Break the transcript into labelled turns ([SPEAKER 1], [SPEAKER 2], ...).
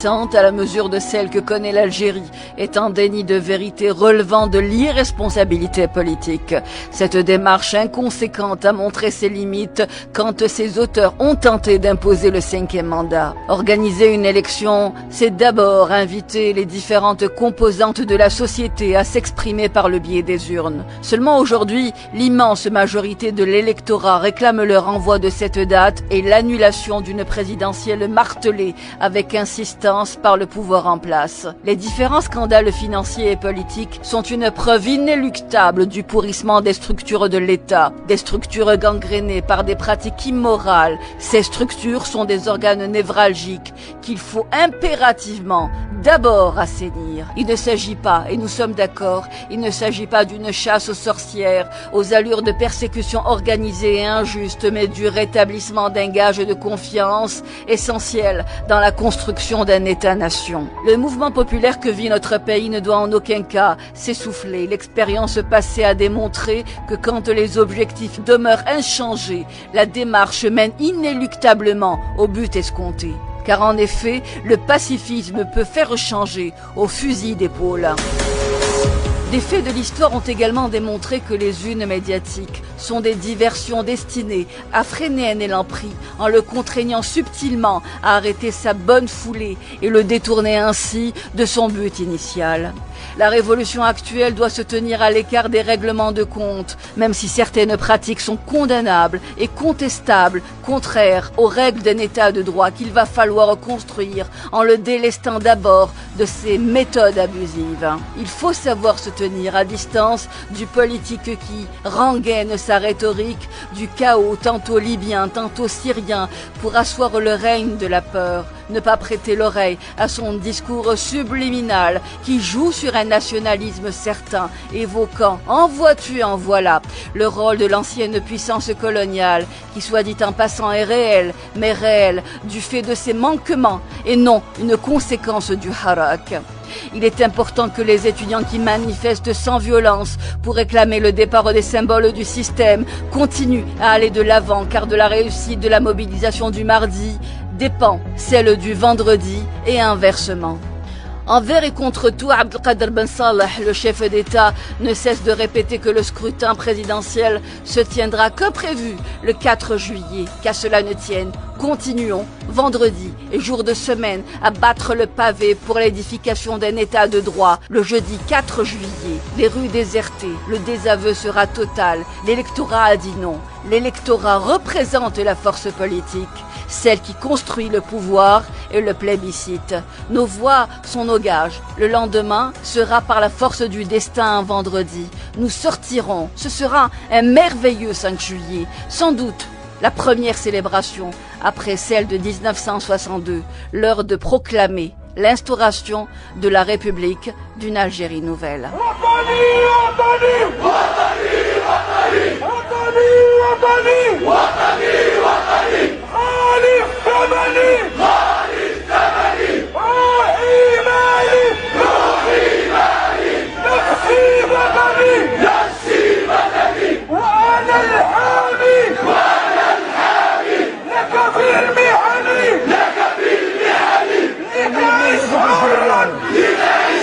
[SPEAKER 1] inexistante à la mesure de celle que connaît l'Algérie, est un déni de vérité relevant de l'irresponsabilité politique. Cette démarche inconséquente a montré ses limites quand ses auteurs ont tenté d'imposer le 5e mandat. Organiser une élection, c'est d'abord inviter les différentes composantes de la société à s'exprimer par le biais des urnes. Seulement aujourd'hui, l'immense majorité de l'électorat réclame le renvoi de cette date et l'annulation d'une présidentielle martelée avec insistance par le pouvoir en place. Les différents scandales financiers et politiques sont une preuve inéluctable du pourrissement des structures de l'État, des structures gangrénées par des pratiques immorales. Ces structures sont des organes névralgiques qu'il faut impérativement d'abord assainir. Il ne s'agit pas, et nous sommes d'accord, il ne s'agit pas d'une chasse aux sorcières, aux allures de persécution organisée et injuste, mais du rétablissement d'un gage de confiance essentiel dans la construction d'un État-nation. Le mouvement populaire que vit notre pays ne doit en aucun cas s'essouffler. L'expérience passée a démontré que quand les objectifs demeurent inchangés, la démarche mène inéluctablement au but escompté. Car en effet, le pacifisme peut faire changer au fusil d'épaule. Des faits de l'histoire ont également démontré que les unes médiatiques sont des diversions destinées à freiner un élan pris en le contraignant subtilement à arrêter sa bonne foulée et le détourner ainsi de son but initial. La révolution actuelle doit se tenir à l'écart des règlements de compte, même si certaines pratiques sont condamnables et contestables, contraires aux règles d'un état de droit qu'il va falloir construire en le délestant d'abord de ses méthodes abusives. Il faut savoir se tenir à distance du politique qui rengaine sa rhétorique du chaos tantôt libyen, tantôt syrien pour asseoir le règne de la peur. Ne pas prêter l'oreille à son discours subliminal qui joue sur un nationalisme certain, évoquant en vois-tu en voilà le rôle de l'ancienne puissance coloniale qui, soit dit en passant, est réel, mais réel du fait de ses manquements et non une conséquence du harak. Il est important que les étudiants qui manifestent sans violence pour réclamer le départ des symboles du système continuent à aller de l'avant, car de la réussite de la mobilisation du mardi dépend celle du vendredi et inversement. Envers et contre tout, Abdelkader Ben Salah, le chef d'État, ne cesse de répéter que le scrutin présidentiel se tiendra comme prévu le 4 juillet. Qu'à cela ne tienne, continuons, vendredi et jour de semaine, à battre le pavé pour l'édification d'un État de droit. Le jeudi 4 juillet, les rues désertées, le désaveu sera total. L'électorat a dit non. L'électorat représente la force politique, celle qui construit le pouvoir et le plébiscite. Nos voix sont nos gages. Le lendemain sera par la force du destin un vendredi. Nous sortirons. Ce sera un merveilleux 5 juillet. Sans doute la première célébration après celle de 1962, l'heure de proclamer l'instauration de la République d'une Algérie nouvelle.
[SPEAKER 2] لنعيش